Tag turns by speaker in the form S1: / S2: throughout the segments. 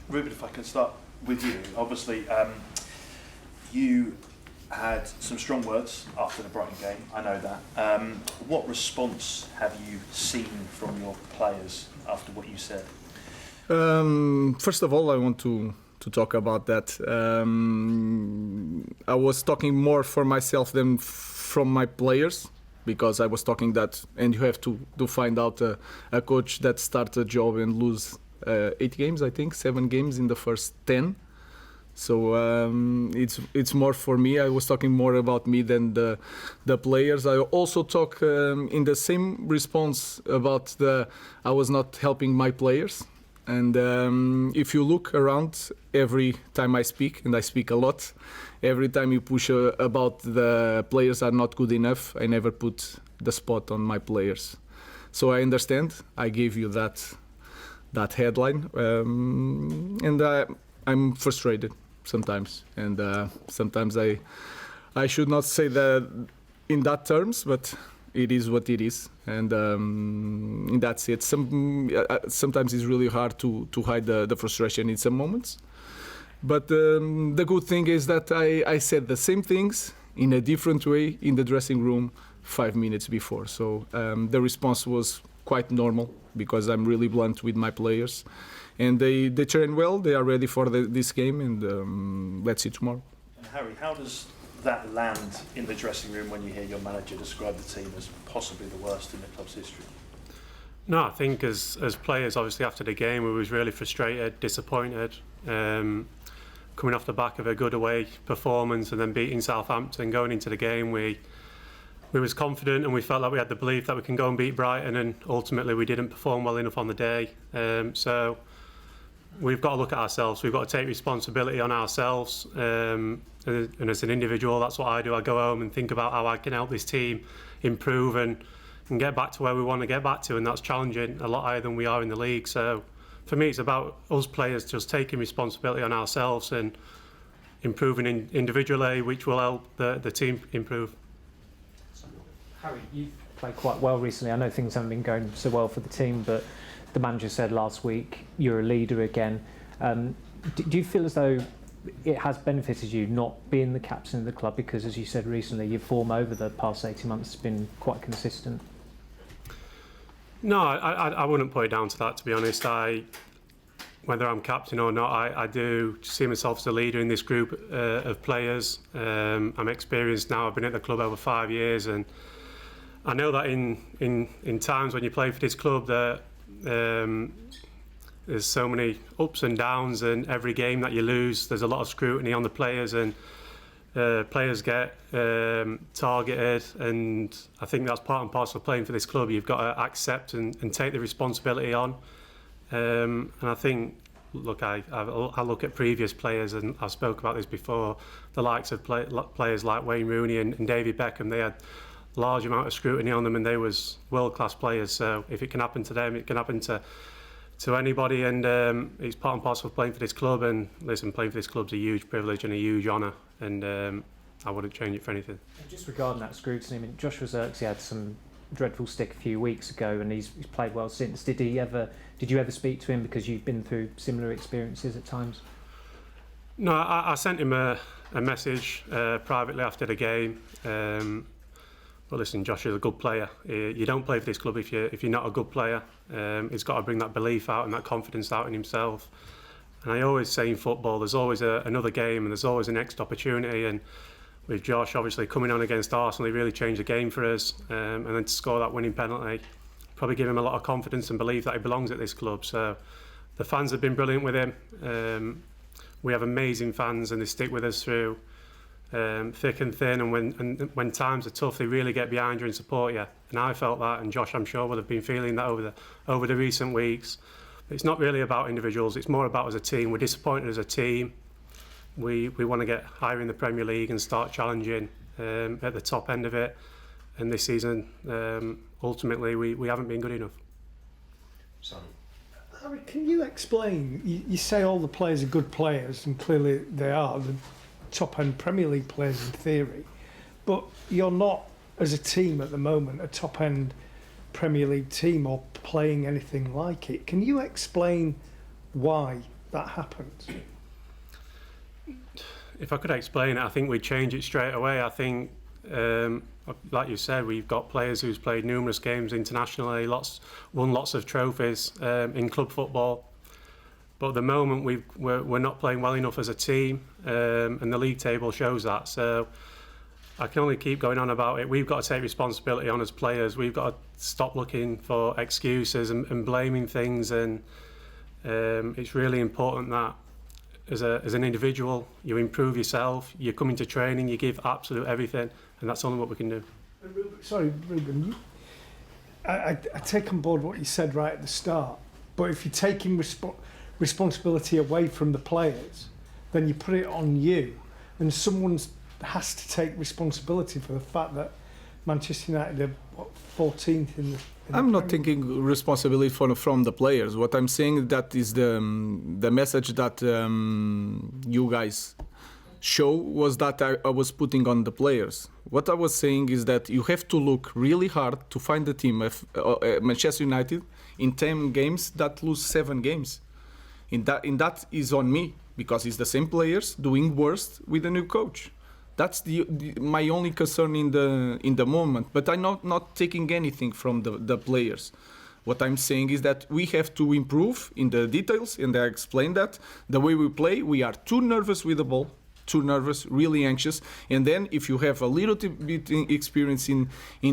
S1: Ruben, if I can start with you. Obviously, you had some strong words after the Brighton game, I know that. What response have you seen from your players after what you said?
S2: First of all, I want to talk about that. I was talking more for myself than from my players, because I was talking that, and you have to find out a coach that starts a job and lose 8 games, I think, 7 games in the first 10. So it's more for me. I was talking more about me than the players. I also talk in the same response about I was not helping my players. And if you look around, every time I speak, and I speak a lot, every time you push about the players are not good enough, I never put the spot on my players. So I understand. I gave you that headline, and I'm frustrated sometimes, and sometimes I should not say that in that terms, but it is what it is, and that's it. Sometimes it's really hard to hide the frustration in some moments, but the good thing is that I said the same things in a different way in the dressing room 5 minutes before, so the response was quite normal, because I'm really blunt with my players. And they train well, they are ready for this game, and let's see tomorrow.
S1: And Harry, how does that land in the dressing room when you hear your manager describe the team as possibly the worst in the club's history?
S3: No, I think as players, obviously after the game, we was really frustrated, disappointed, coming off the back of a good away performance and then beating Southampton. Going into the game, we was confident, and we felt like we had the belief that we can go and beat Brighton, and ultimately we didn't perform well enough on the day. So we've got to look at ourselves. We've got to take responsibility on ourselves, and as an individual, that's what I do. I go home and think about how I can help this team improve and get back to where we want to get back to, and that's challenging a lot higher than we are in the league. So for me, it's about us players just taking responsibility on ourselves and improving individually, which will help the team improve.
S4: Harry, you've played quite well recently. I know things haven't been going so well for the team, but the manager said last week you're a leader again. Do you feel as though it has benefited you not being the captain of the club? Because, as you said recently, your form over the past 18 months has been quite consistent.
S3: No, I wouldn't put it down to that, to be honest. Whether I'm captain or not, I do see myself as a leader in this group of players. I'm experienced now. I've been at the club over 5 years, and I know that in times when you play for this club that there's so many ups and downs, and every game that you lose there's a lot of scrutiny on the players, and players get targeted, and I think that's part and parcel of playing for this club. You've got to accept and take the responsibility on, and I think, look, I look at previous players, and I've spoke about this before, the likes of players like Wayne Rooney and David Beckham. They had large amount of scrutiny on them, and they was world-class players. So if it can happen to them, it can happen to anybody, and it's part and parcel of playing for this club. And listen, playing for this club's a huge privilege and a huge honour, and I wouldn't change it for anything.
S4: Just regarding that scrutiny, I mean, Joshua Zirkzee had some dreadful stick a few weeks ago, and he's played well since. Did you ever speak to him, because you've been through similar experiences at times?
S3: No, I sent him a message privately after the game. But listen, Josh is a good player. You don't play for this club if you're not a good player. He's got to bring that belief out and that confidence out in himself. And I always say in football, there's always another game, and there's always a next opportunity. And with Josh obviously coming on against Arsenal, he really changed the game for us. And then to score that winning penalty, probably give him a lot of confidence and belief that he belongs at this club. So the fans have been brilliant with him. We have amazing fans, and they stick with us through thick and thin, and when times are tough, they really get behind you and support you. And I felt that, and Josh, I'm sure, would have been feeling that over the recent weeks. It's not really about individuals, it's more about as a team. We're disappointed as a team. We want to get higher in the Premier League and start challenging at the top end of it. And this season, ultimately, we haven't been good enough.
S1: Simon.
S5: Harry, can you explain, you say all the players are good players, and clearly they are, the top-end Premier League players in theory, but you're not, as a team at the moment, a top-end Premier League team or playing anything like it. Can you explain why that happens?
S3: If I could explain it, I think we'd change it straight away. I think, like you said, we've got players who's played numerous games internationally, won lots of trophies in club football. But at the moment, we're not playing well enough as a team, and the league table shows that. So I can only keep going on about it. We've got to take responsibility on as players. We've got to stop looking for excuses and blaming things. And it's really important that as an individual, you improve yourself, you come into training, you give absolute everything, and that's only what we can do.
S5: Sorry, Ruben, I take on board what you said right at the start, but if you're taking responsibility away from the players, then you put it on you, and someone has to take responsibility for the fact that Manchester United are 14th in the
S2: I'm not taking responsibility from the players. What I'm saying that is the message that you guys show was that I was putting on the players. What I was saying is that you have to look really hard to find the team of Manchester United in 10 games that lose 7 games. In that is on me, because it's the same players doing worse with a new coach. That's my only concern in the moment. But I'm not taking anything from the players. What I'm saying is that we have to improve in the details, and I explained that. The way we play, we are too nervous with the ball, too nervous, really anxious. And then if you have a little bit experience in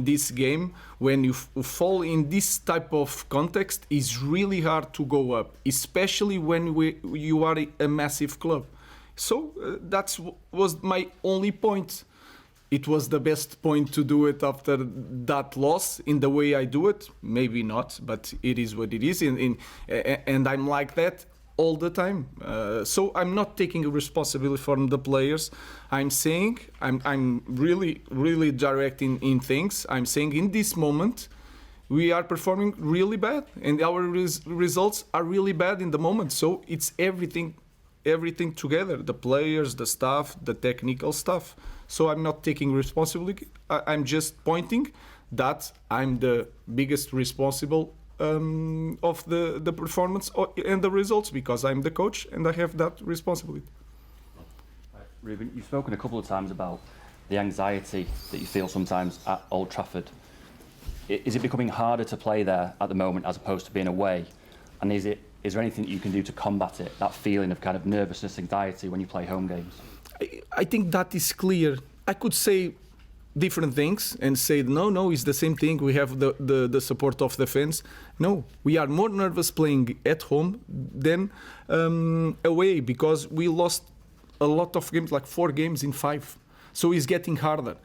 S2: this game, when you fall in this type of context, it's really hard to go up, especially when you are a massive club. So that was my only point. It was the best point to do it after that loss in the way I do it. Maybe not, but it is what it is. And I'm like that all the time. So I'm not taking responsibility from the players. I'm saying, I'm really, really direct in things. I'm saying in this moment, we are performing really bad. And our results are really bad in the moment. So it's everything together, the players, the staff, the technical stuff. So I'm not taking responsibility. I'm just pointing that I'm the biggest responsible of the performance and the results, because I'm the coach and I have that responsibility.
S6: Ruben, you've spoken a couple of times about the anxiety that you feel sometimes at Old Trafford. Is it becoming harder to play there at the moment as opposed to being away? And is there anything that you can do to combat it, that feeling of kind of nervousness, anxiety when you play home games?
S2: I think that is clear. I could say different things and say, no, it's the same thing. We have the support of the fans. No, we are more nervous playing at home than away, because we lost a lot of games, like 4 games in 5. So it's getting harder.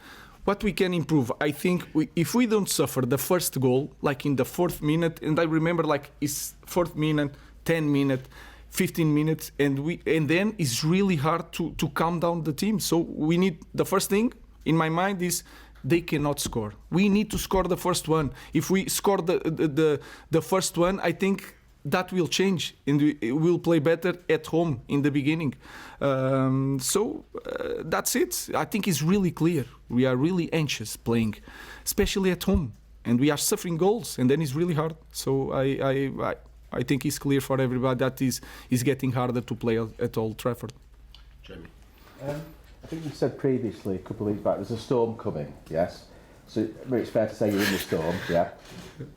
S2: What we can improve, I think, if we don't suffer the first goal, like in the 4th minute, and I remember like it's 4th minute, 10 minutes, 15 minutes, and then it's really hard to calm down the team. So we need, the first thing in my mind is they cannot score. We need to score the first one. If we score the first one, I think that will change and we will play better at home in the beginning. So that's it. I think it's really clear. We are really anxious playing, especially at home, and we are suffering goals, and then it's really hard. So I think it's clear for everybody that is getting harder to play at Old Trafford.
S7: Jamie. I think you said previously, a couple of weeks back, there's a storm coming, yes? So it's fair to say you're in the storm, yeah?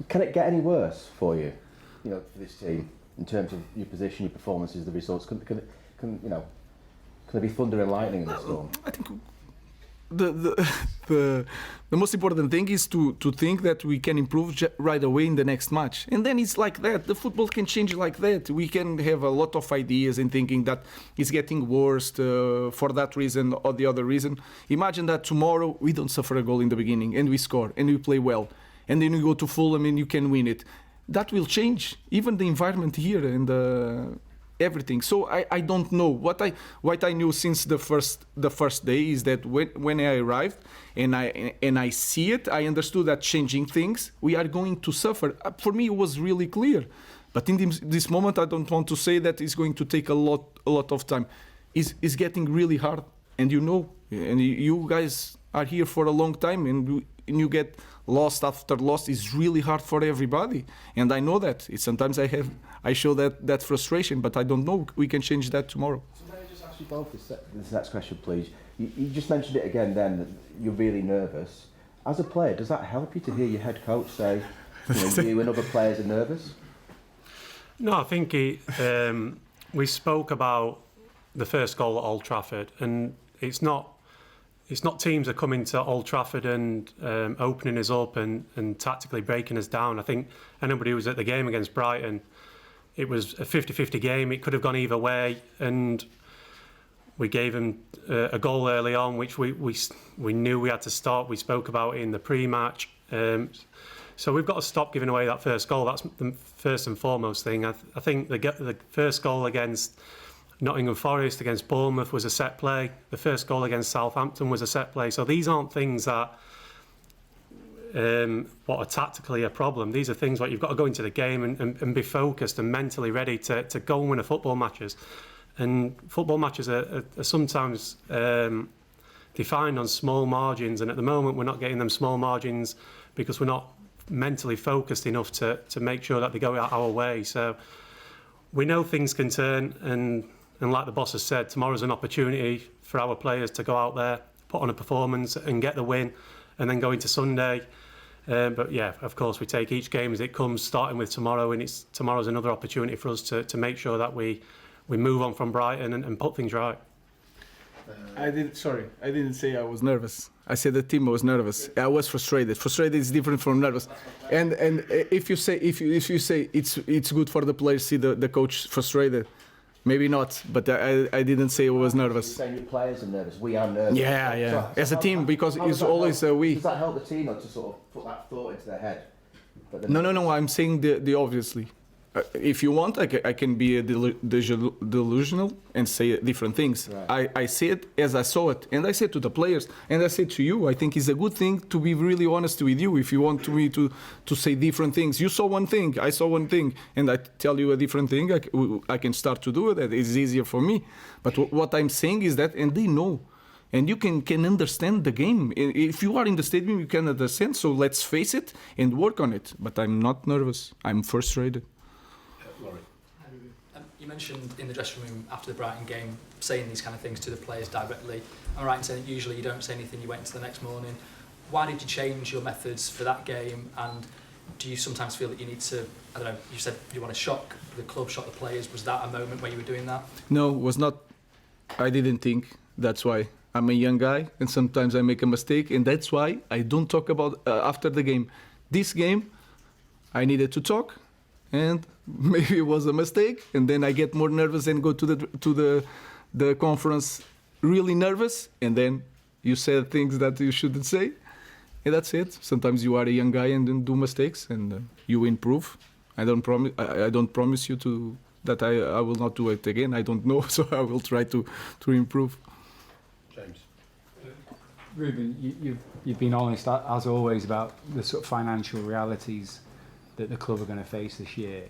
S7: Can it get any worse for you, for this team, in terms of your position, your performances, the results? Can there be thunder and lightning in the storm?
S2: I think the most important thing is to think that we can improve right away in the next match, and then it's like that. The football can change like that. We can have a lot of ideas in thinking that it's getting worse for that reason or the other reason. Imagine that tomorrow we don't suffer a goal in the beginning and we score and we play well, and then we go to Fulham and you can win it. That will change even the environment here and everything. So I don't know. What I knew since the first day is that when I arrived and I see it, I understood that changing things, we are going to suffer. For me, it was really clear. But in this moment, I don't want to say that it's going to take a lot of time. It's getting really hard, and and you guys are here for a long time, and you get lost after loss, it's really hard for everybody. And I know that. Sometimes I show that frustration, but I don't know. We can change that tomorrow.
S7: So may I just ask you both this next question, please? You just mentioned it again then, that you're really nervous. As a player, does that help you to hear your head coach say, you and other players are nervous?
S3: No, I think we spoke about the first goal at Old Trafford, and it's not teams are coming to Old Trafford and opening us up and tactically breaking us down. I think anybody who was at the game against Brighton, it was a 50-50 game. It could have gone either way, and we gave them a goal early on, which we knew we had to stop. We spoke about it in the pre-match. So we've got to stop giving away that first goal. That's the first and foremost thing. I think the first goal against Nottingham Forest, against Bournemouth, was a set play. The first goal against Southampton was a set play. So these aren't things that what are tactically a problem. These are things like you've got to go into the game and be focused and mentally ready to go and win a football matches. And football matches are sometimes defined on small margins, and at the moment we're not getting them small margins because we're not mentally focused enough to make sure that they go our way. So we know things can turn, and like the boss has said, tomorrow's an opportunity for our players to go out there, put on a performance and get the win, and then go into Sunday. But yeah, of course, we take each game as it comes, starting with tomorrow, and tomorrow's another opportunity for us to make sure that we move on from Brighton and put things right.
S2: I didn't say I was nervous. I said the team was nervous. I was frustrated. Frustrated is different from nervous. And if you say it's good for the players see the coach frustrated, maybe not. But I didn't say I was nervous.
S7: You're saying your players are nervous. We are nervous.
S2: Yeah.
S7: So
S2: As a team, because it's always we.
S7: Does that help the team to sort of put that thought into their head?
S2: No. I'm saying the obviously. If you want, I can be a delusional and say different things. Right. I say it as I saw it, and I said to the players, and I said to you, I think it's a good thing to be really honest with you. If you want me to say different things, you saw one thing, I saw one thing, and I tell you a different thing, I can start to do it. That is easier for me. But what I'm saying is that, and they know. And you can understand the game. If you are in the stadium, you can understand. So let's face it and work on it. But I'm not nervous. I'm frustrated.
S8: You mentioned in the dressing room after the Brighton game saying these kind of things to the players directly. I'm right in saying that usually you don't say anything, you wait until the next morning. Why did you change your methods for that game, and do you sometimes feel that you need to, I don't know, you said you want to shock the club, shock the players. Was that a moment where you were doing that?
S2: No, it was not. I didn't think. That's why. I'm a young guy and sometimes I make a mistake, and that's why I don't talk about after the game. This game, I needed to talk, and maybe it was a mistake, and then I get more nervous and go to the conference really nervous, and then you said things that you shouldn't say, and that's it. Sometimes you are a young guy and then do mistakes, and you improve. I don't promise you that I will not do it again. I don't know, so I will try to improve.
S9: James.
S10: Ruben, you've been honest as always about the sort of financial realities that the club are going to face this year.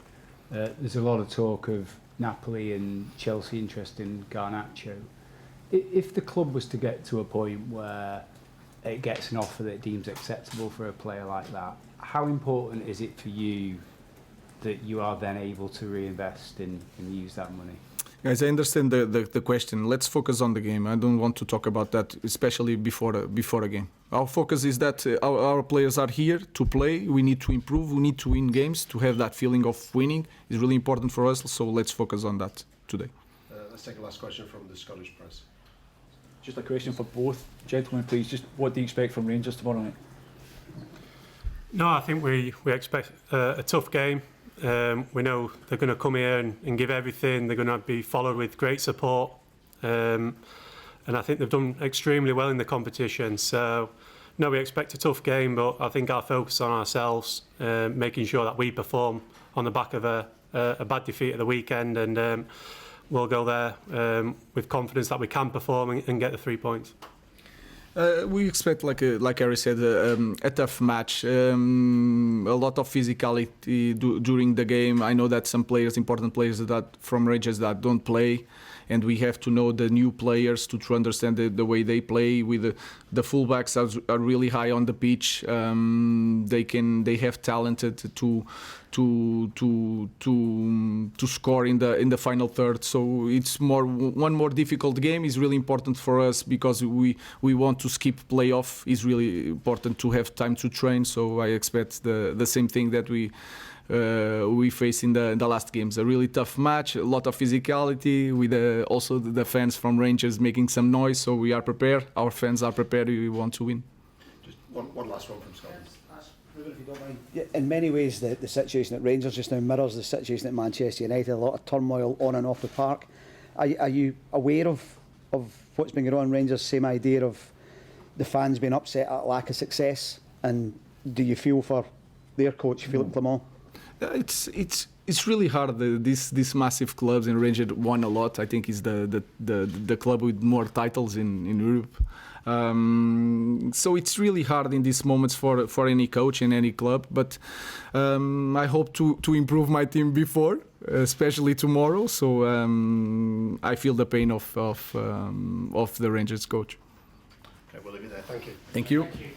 S10: There's a lot of talk of Napoli and Chelsea interest in Garnacho. If the club was to get to a point where it gets an offer that it deems acceptable for a player like that, how important is it for you that you are then able to reinvest and use that money?
S2: Guys, I understand the question. Let's focus on the game. I don't want to talk about that, especially before a game. Our focus is that our players are here to play. We need to improve. We need to win games to have that feeling of winning. It's really important for us. So let's focus on that today.
S9: Let's take a last question from the Scottish press.
S11: Just a question for both gentlemen, please. Just what do you expect from Rangers tomorrow night?
S3: No, I think we expect a tough game. We know they're going to come here and give everything. They're going to be followed with great support. And I think they've done extremely well in the competition. So, no, we expect a tough game, but I think our focus on ourselves, making sure that we perform on the back of a bad defeat at the weekend, and we'll go there with confidence that we can perform and get the 3 points.
S2: We expect, like Harry said, a tough match. A lot of physicality during the game. I know that some players, important players that from Rangers that don't play, and we have to know the new players to understand the way they play. With the fullbacks are really high on the pitch. They have talented to score in the final third. So it's one more difficult game. Is really important for us because we want to skip playoff. It's really important to have time to train. So I expect the same thing that we face in the last games. A really tough match, a lot of physicality, with also the fans from Rangers making some noise. So we are prepared. Our fans are prepared. We want to win.
S9: Just one last one from Scotland.
S12: If you don't mind. In many ways, the situation at Rangers just now mirrors the situation at Manchester United. A lot of turmoil on and off the park. Are you aware of what's been going on in Rangers? Same idea of the fans being upset at lack of success, and do you feel for their coach, Philippe Clement?
S2: It's really hard. These massive clubs, and Rangers won a lot. I think is the club with more titles in Europe. So it's really hard in these moments for any coach in any club. But I hope to improve my team before, especially tomorrow. So I feel the pain of the Rangers coach.
S9: Okay, we'll leave it there. Thank you.
S2: Thank you.
S8: Thank you.